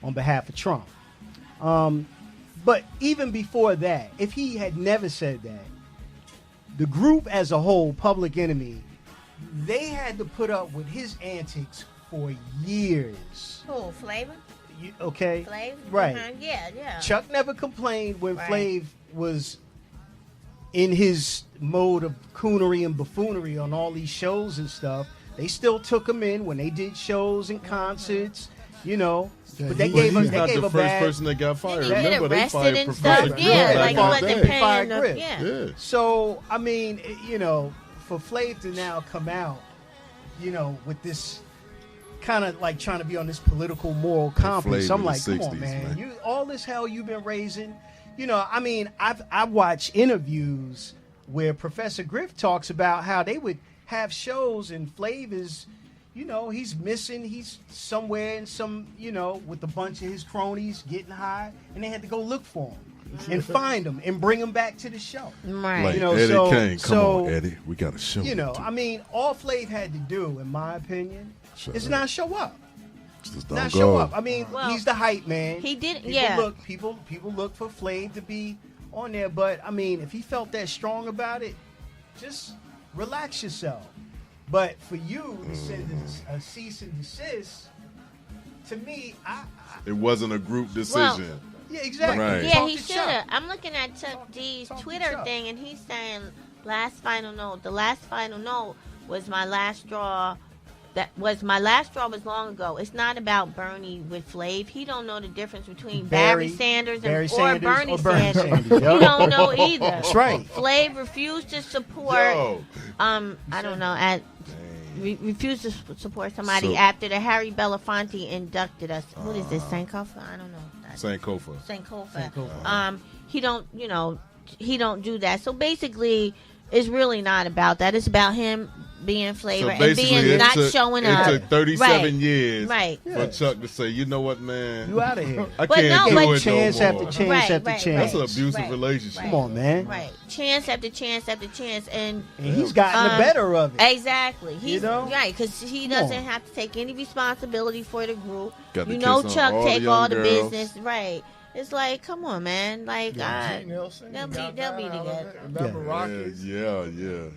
on behalf of Trump. But even before that, if he had never said that, the group as a whole, Public Enemy, they had to put up with his antics for years. Who, Flavor? Okay? Flav? Right. Yeah. Chuck never complained when Right. Flav was in his mode of coonery and buffoonery on all these shows and stuff. They still took him in when they did shows and concerts, you know. But they gave he's him, not they gave the a first bad. person that got fired. He get Remember, they arrested fired and Professor stuff. Griff Yeah, back like in you the let them day. pay Fired enough. Griff. Yeah. Yeah. So I mean, you know, for Flav to now come out, you know, with this kind of like trying to be on this political moral compass, Flav I'm in the like, come 60s, on, man, man. you all this hell you've been raising, you know. I mean, I watch interviews where Professor Griff talks about how they would have shows and Flav is, you know, he's missing, he's somewhere in some, you know, with a bunch of his cronies getting high, and they had to go look for him and find him and bring him back to the show. Right. Like You know, Eddie so- Kane. Come so- on, Eddie. We got to show You know, it. I mean, all Flav had to do, in my opinion, Shut is up. not show up. Just Not don't show go. up. I mean, Well, he's the hype man. he did- People yeah. People look for Flav to be on there, but I mean, if he felt that strong about it, just relax yourself. But for you to send a cease and desist, to me, It wasn't a group decision. yeah, exactly. Right. Yeah, Talk he to should Chuck. have. I'm looking at Chuck D's talk to Twitter Chuck. thing, and he's saying last final note. The last final note was my last straw. That was my last straw was long ago. It's not about Bernie with Flav. He don't know the difference between Barry Sanders Bernie or Sanders Bernie or Bernie Sanders. Sanders. He Yup. don't know either. That's right. Flav refused to support. Yo. I don't know. Refused to support somebody So- after the Harry Belafonte inducted us. What is this, Sankofa? I don't know. Sankofa. Sankofa. He don't do that. So basically, it's really not about that. It's about him being flavor and being not showing up. It took 37 Right. years Right. for Chuck to say, you know what, man? You out of here. I But can't no, do but- it Chance no after more. chance Right, after right, chance. That's an abusive Right. relationship. Come on, man. Right. Chance after chance after chance. And And he's gotten the better of it. Exactly. He's know? right, because he Come doesn't on. have to take any responsibility for the group. Got to You know, kiss on Chuck all the take young all the girls. business. Right. It's like, come on, man. Like, Gene Nelson, they'll you be got they'll that be out of together. it. Remember Yeah. Rockies? Yeah.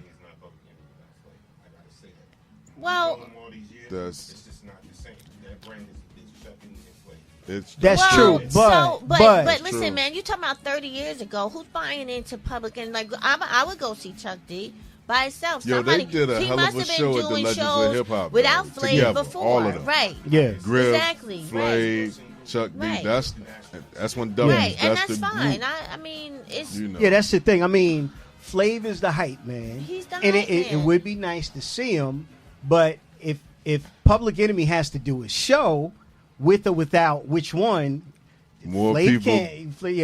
Well, That's It's just not the same. That brand is shucking and Flav. it's That's well, true, so, but listen, True. man, you talking about 30 years ago? Who's buying into public? And like, I would go see Chuck D by itself. Yo, they did a he hell must of a have been show at the doing Legends of shows Hip Hop, without though, Flav together, before, all of them. right? Yeah. Griff, Exactly, Flav, Chuck D. Right. That's when W's. Right, and that's the fine. group, I mean, it's you know. Yeah, that's the thing. I mean, Flav is the hype man. He's the and hype it man. would be nice to see him, but if Public Enemy has to do a show with or without which one, More Flav people.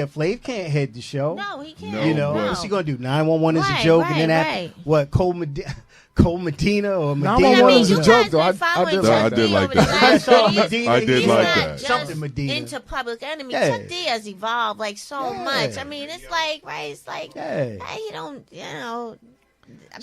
Flav can't head the show. no, he can't. No, You know, but- what's he gonna do? 911 is a Right, joke, and then right, after right. what? Cole Medina or Medina? 911 I is mean, a you joke, guys though. been following I No, I Chuck did D like over the that. last saw 30 years. Medina. I did He's like not that. just Something Medina. into Public Enemy. Yeah. Chuck D has evolved like so Yeah. much. I mean, it's like, right? It's like, Yeah. hey, you don't,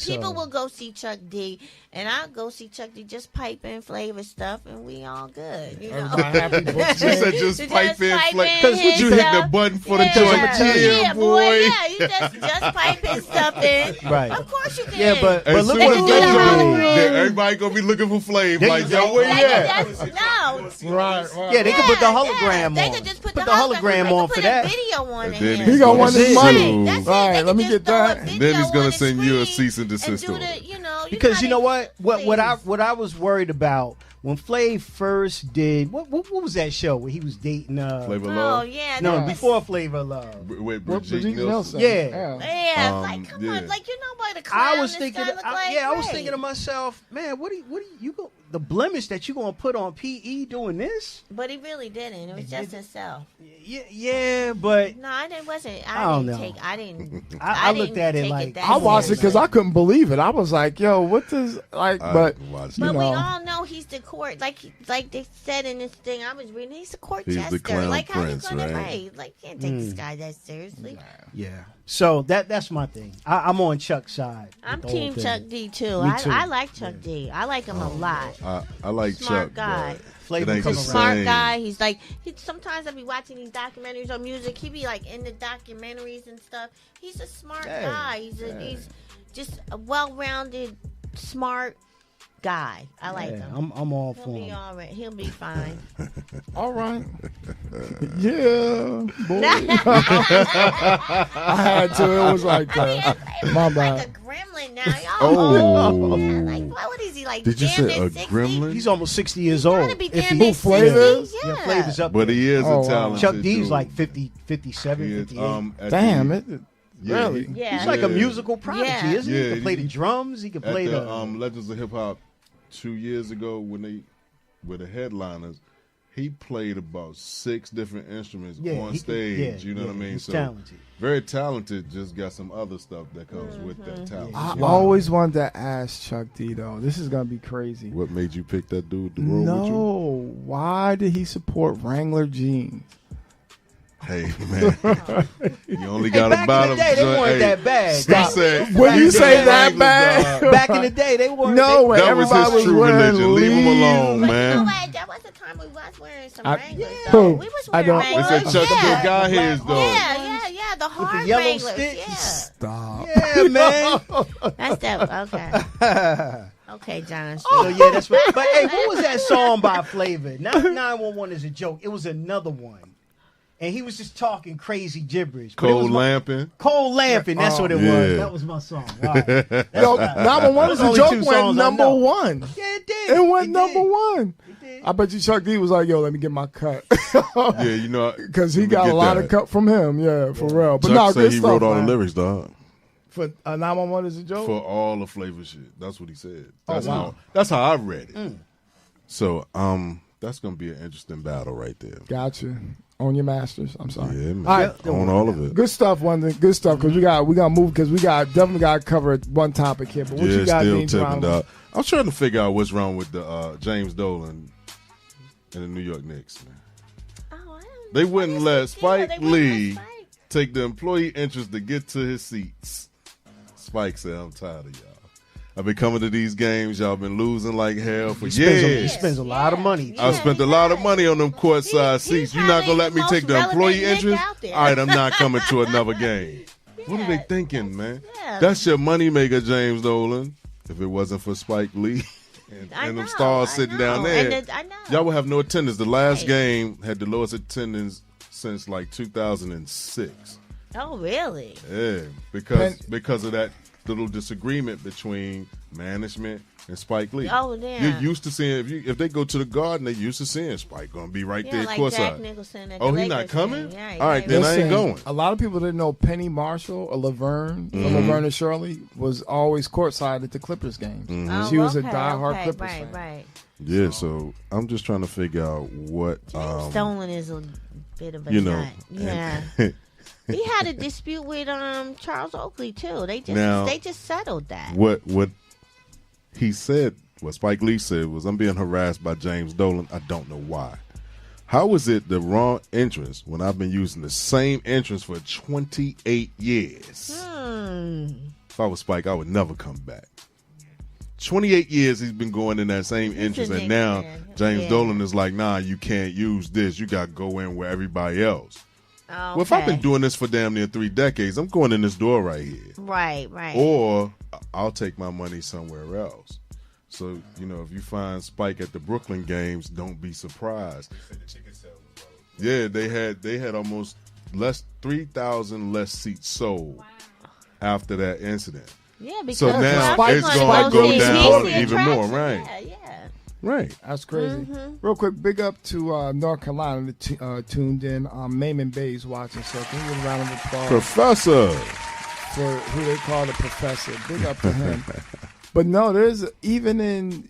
people So- will go see Chuck D, and I'll go see Chuck D just piping flavor stuff, and we all good. You know? Everybody happy but She said Flav. just pipe in piping Because his you hit the stuff. button for the Yeah. joint. Yeah, boy. Yeah, you just piping stuff in. Right. Of course you can. Yeah, but As look soon what as do they the Flav hologram. did. then everybody gonna be looking for Flav. They Like, can- yo, where They you could at? just, no. Right. Yeah, they could put the Yeah, hologram They on. could just put the the hologram They on could for put that. a video on And it. then here. He gonna want his That's money. it. That's Right, it. They let could me just get throw a that. video Then he's gonna on the send you a screen cease and desist do order. the, Because you know how what? they- What I was worried about when Flav first did what was that show where he was dating Flavor Oh Love yeah. no, that was- before Flavor Love. with What, Brigitte Brigitte Nielsen. Nielsen? Yeah. Yeah, Um, like come yeah. on, like you know what the clown I was this thinking, guy look like? I was Right. thinking to myself, man, what do you go the blemish that you gonna put on PE doing this? But he really didn't. It was just himself. Yeah, but No, it wasn't. I don't know. I didn't. I didn't looked at it take like- that I watched it because seriously. I couldn't believe it. I was like, "Yo, what does like?" I But watched you But it. we know, all know he's the court, like they said in this thing I was reading. He's the court He's the jester. clown Like how prince, you gonna right? write? Like you can't take this guy that seriously. yeah. So that's my thing. I'm on Chuck's side. I'm with the whole Team thing. Chuck D too. Me too. I like Chuck D. I like him a lot. I like Smart Chuck. guy. But Flavor it ain't come the around. Smart same. guy. He's like, sometimes I be watching these documentaries on music. He be like in the documentaries and stuff. He's a smart Yeah, guy. He's just a well-rounded, smart guy. I like Yeah, him. I'm all He'll for be him. all right. He'll be fine. All right. Yeah, boy. I had to. It was like that. My He's like bad. a gremlin now. Y'all Oh. yeah, like, what is he like? Did you damn say near a 60? gremlin? He's almost 60 years Gotta old. be If damn he- near Flavors? 60. Yeah, Flavor's up But there. he is Oh, a wow. talented Chuck D's dude. like 50, 57, He is, 58. at Damn the- it. yeah, Really? he- Yeah. He's like a yeah. musical prodigy, Yeah. isn't he? He Yeah, can play he- the drums. He can At play the the. Legends of Hip Hop 2 years ago when they were the headliners, he played about 6 different instruments Yeah, on he can- stage. yeah, you know yeah, what I mean? he's So talented. very talented. Just got some other stuff that comes with Mm-hmm. that talent. I Wow. always wanted to ask Chuck D though. This is gonna be crazy. What made you pick that dude to roll with No, why did he support Wrangler jeans? you? Hey man, you only Hey, got back a bottom. in the day, they joint. weren't Hey, that bad. Stop. Said, When you Back say then, that Wranglers, bad, dog. Back in the day, they weren't. no, when That was everybody his true wearing religion. Leave him Levi's. alone, But you know man. what? That was the time we was wearing some I- Wranglers. Yeah. Though. We was I wearing don't- They Wranglers. said Chuck yeah. still got his though. Yeah, the hard yellow Wranglers. sticks. Stop. Yeah, man. That's that. Okay. Okay, John. So yeah, that's what. But hey, what was that song by Flavor? Not 911 is a joke. It was another one, and he was just talking crazy gibberish. But it was Cold my- Lamping. Cold Lamping. That's what it was. Yeah. That was my song. All right. Yo, number one is a Only joke 2 went songs I number know. one. Yeah, it did. It went It number did. one. It did. I bet you Chuck D was like, yo, let me get my cut. Yeah, you know, Because he let me got a get lot that. of cut from him. Yeah, for real. But Chuck no, said good he stuff, wrote all man. the lyrics, dog. For 911 is a joke? For all the Flavor shit. That's what he said. Oh, That's wow. that's how I read it. So, that's gonna be an interesting battle right there. Gotcha. On your masters. I'm sorry. Yeah, man. All right. On all of it. Good stuff, London. Good stuff. Because we gotta move because we definitely got to cover one topic here. But what Yeah, you got, still Dean tipping, Geronimo? dog. I was trying to figure out what's wrong with the James Dolan and the New York Knicks, man. Oh, I don't They know. wouldn't What let is the deal? Spike They wouldn't let Lee Spike. take the employee interest to get to his seats. Spike said, I'm tired of y'all. I've been coming to these games. Y'all been losing like hell for He years. spends a lot of money. I spent a lot of money on them courtside He's seats. You're not probably going to let the me most take the relevant employee Nick interest? out there. All right, I'm not coming to another game. What are they Yeah. thinking, man? Yeah. That's your moneymaker, James Dolan. If it wasn't for Spike Lee I and know, them stars I sitting know. down there, And I know. y'all would have no attendance. The last Right. game had the lowest attendance since like 2006. Oh, really? Yeah, because of that little disagreement between management and Spike Lee. Oh, damn. You're used to seeing if they go to the Garden, they used to seeing Spike gonna be right Yeah, there like Jack courtside. Nicholson at Oh, the he not Lakers coming? game. Yeah, All right, yeah. then I ain't Listen, going. A lot of people didn't know Penny Marshall or Laverne, or Laverne and Shirley was always courtside at the Clippers games. Oh, She was a okay, diehard okay, Clippers right, fan. Right, Yeah, so I'm just trying to figure out what Stolen is a bit of a you know. nut. Yeah. and- He had a dispute with Charles Oakley too. They Now- just settled that. what he said, what Spike Lee said was, I'm being harassed by James Dolan. I don't know why. How is it the wrong entrance when I've been using the same entrance for 28 years? If I was Spike, I would never come back. 28 years he's been going in that same entrance, and Nick now fan. James Yeah. Dolan is like, nah, you can't use this. You got to go in where everybody else. Oh, Well, if I've been okay. doing this for damn near 3 decades, I'm going in this door right here. Right. Or I'll take my money somewhere else. So, if you find Spike at the Brooklyn games, don't be surprised. Said the ticket sales was low. Yeah, they had almost 3,000 less seats sold after that incident. Yeah, because So now Spike- it's Spike going to go goes down in. even more, right? Yeah. Right. That's crazy. Mm-hmm. Real quick, big up to North Carolina that tuned in. Maimon Bay's watching, so can we give a round of applause Professor. for who they call the professor? Big up to him. But no, there's even in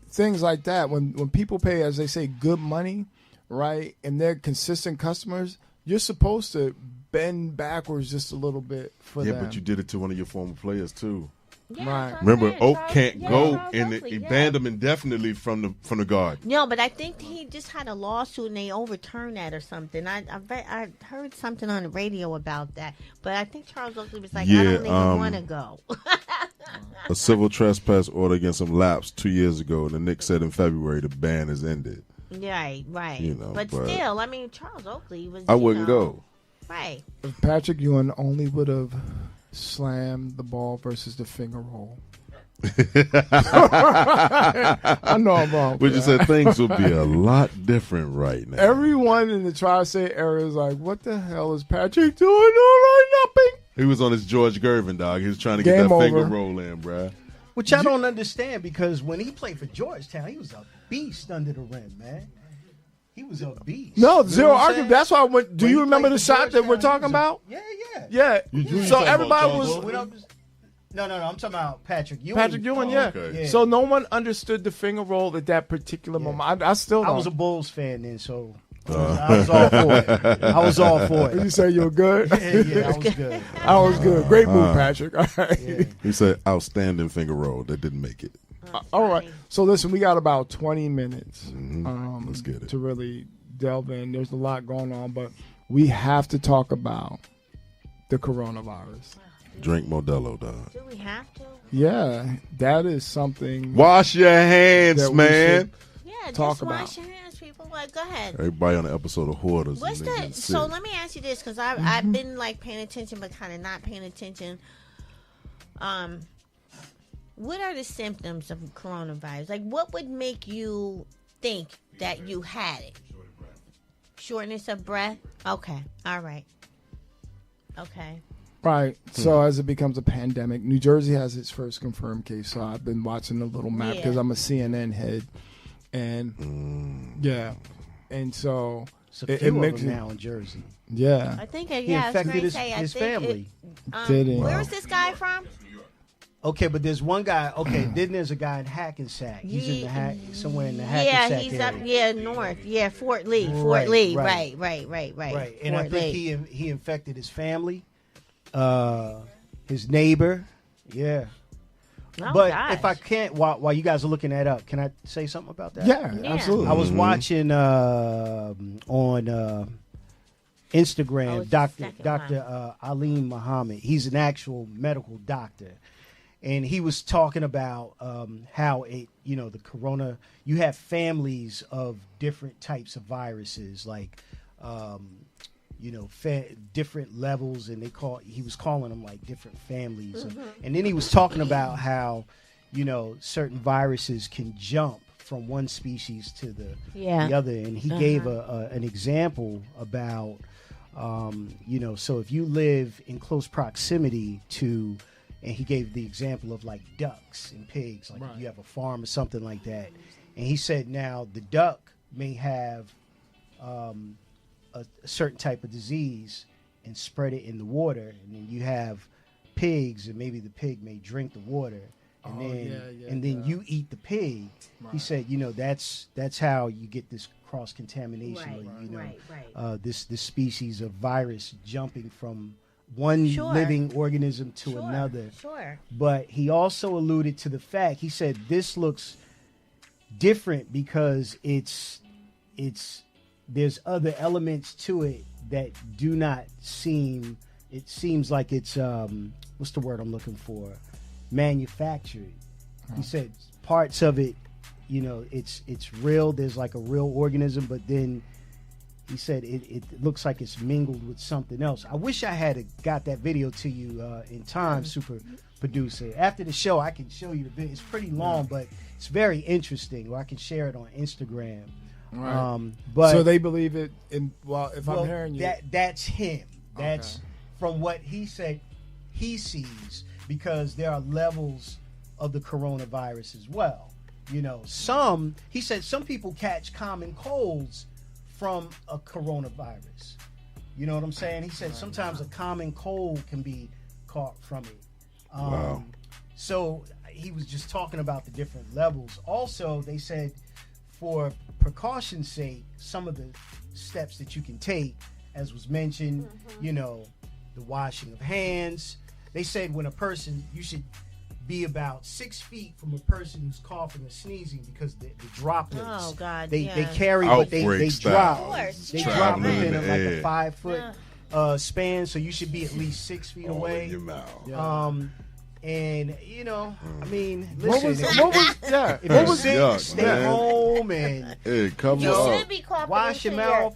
things like that when people pay, as they say, good money, right, and they're consistent customers, you're supposed to bend backwards just a little bit for Yeah, them. but you did it to one of your former players, too. Yeah, Right. that's what I'm Remember, saying. Oak Charles- can't yeah, go Charles in Oakley, he yeah. banned him indefinitely from the Garden. No, but I think he just had a lawsuit and they overturned that or something. I heard something on the radio about that, but I think Charles Oakley was like, I Yeah, don't even want to go. A civil trespass order against him lapsed 2 years ago, and the Knicks said in February the ban is ended. Right. You know, but but still, I mean, Charles Oakley was. I wouldn't go. Right. If Patrick Ewing only would have slammed the ball versus the finger roll. I know I'm wrong. But you said things would be a lot different right now. Everyone in the tri-state area is like, what the hell is Patrick doing? All right, nothing. He was on his George Gervin, dog. He was trying to get Game that finger over. roll in, bruh. Which I don't understand because when he played for Georgetown, he was a beast under the rim, man. He was a beast. No, You know zero what I'm argument. saying? That's why I went. Do When you he remember played the for shot that we're Georgetown, talking he was about? Yeah. Yeah. You So talking about everybody Charles was. Oakley? No. I'm talking about Patrick Ewing. Patrick Ewing, yeah. okay. Yeah. So no one understood the finger roll at that particular moment. I still don't. I was a Bulls fan then, so I was all for it. I was all for You it. say you were good? Yeah, I was good. I was good. Great move, Patrick. All right. Yeah. He said outstanding finger roll that didn't make it. All right. So listen, we got about 20 minutes Let's get it. to really delve in. There's a lot going on, but we have to talk about the coronavirus. Drink Modelo, dog. Do we have to? Yeah, that is something. Wash your hands, That we man. Yeah, Talk just wash about. your hands, people. Like, go ahead. Everybody on the episode of Hoarders. What's and they the? getting So sick. let me ask you this, because I've been like paying attention, but kind of not paying attention. What are the symptoms of coronavirus? Like, what would make you think that you had it? Shortness of breath. Okay. All right. Okay. Right. So as it becomes a pandemic, New Jersey has its first confirmed case. So I've been watching the little map Yeah. because I'm a CNN head, and yeah, and so It's a few of makes them it- now in Jersey. yeah. I think He yeah. I was infected going to his, say. I his think family. Did he? Where is this guy from? Okay, but there's one guy. Okay, then there's a guy in Hackensack. He's in the somewhere in the Yeah, Hackensack he's area. up. Yeah, north. Yeah, Fort Lee. Fort Right, Lee. right. Right. Right, and I Fort think Lee. he infected his family, his neighbor. Yeah, Oh, but gosh. if I can't, while you guys are looking that up, can I say something about that? Yeah, Yeah. absolutely. I was watching on Oh, Instagram, it's the second Dr. Alim Muhammad. He's an actual medical doctor, and he was talking about how it, the corona. You have families of different types of viruses, like different levels, and he was calling them like different families, and then he was talking about how certain viruses can jump from one species to the other, and he gave an example about so if you live in close proximity to, and he gave the example of like ducks and pigs, like if you have a farm or something like that, and he said now the duck may have a certain type of disease and spread it in the water, and then you have pigs, and maybe the pig may drink the water, and then you eat the pig. Right. He said, that's how you get this cross contamination, this species of virus jumping from one living organism to another. Sure. But he also alluded to the fact, he said this looks different because it's there's other elements to it that do not seem, it seems like it's what's the word I'm looking for, manufactured. He said parts of it, it's real, there's like a real organism, but then he said it looks like it's mingled with something else. I wish I had got that video to you in time, super producer. After the show, I can show you the video. It's pretty long, but it's very interesting, or I can share it on Instagram. Right. But so they believe it in. Well, if I'm hearing you, that's him. That's from what he said he sees, because there are levels of the coronavirus as well. He said some people catch common colds from a coronavirus. You know what I'm saying? He said sometimes a common cold can be caught from it. Wow. So he was just talking about the different levels. Also, they said for precaution's sake, some of the steps that you can take, as was mentioned, the washing of hands. They said when a person, you should be about 6 feet from a person who's coughing or sneezing, because the droplets, they carry, but they drop. They drop within like a 5 foot span, so you should be at least 6 feet away. In your mouth. And you know, I mean, What listen, was what was yeah? if What you was sick, yuck, stay man. home and Hey, cover You up. should be coughing wash into your mouth.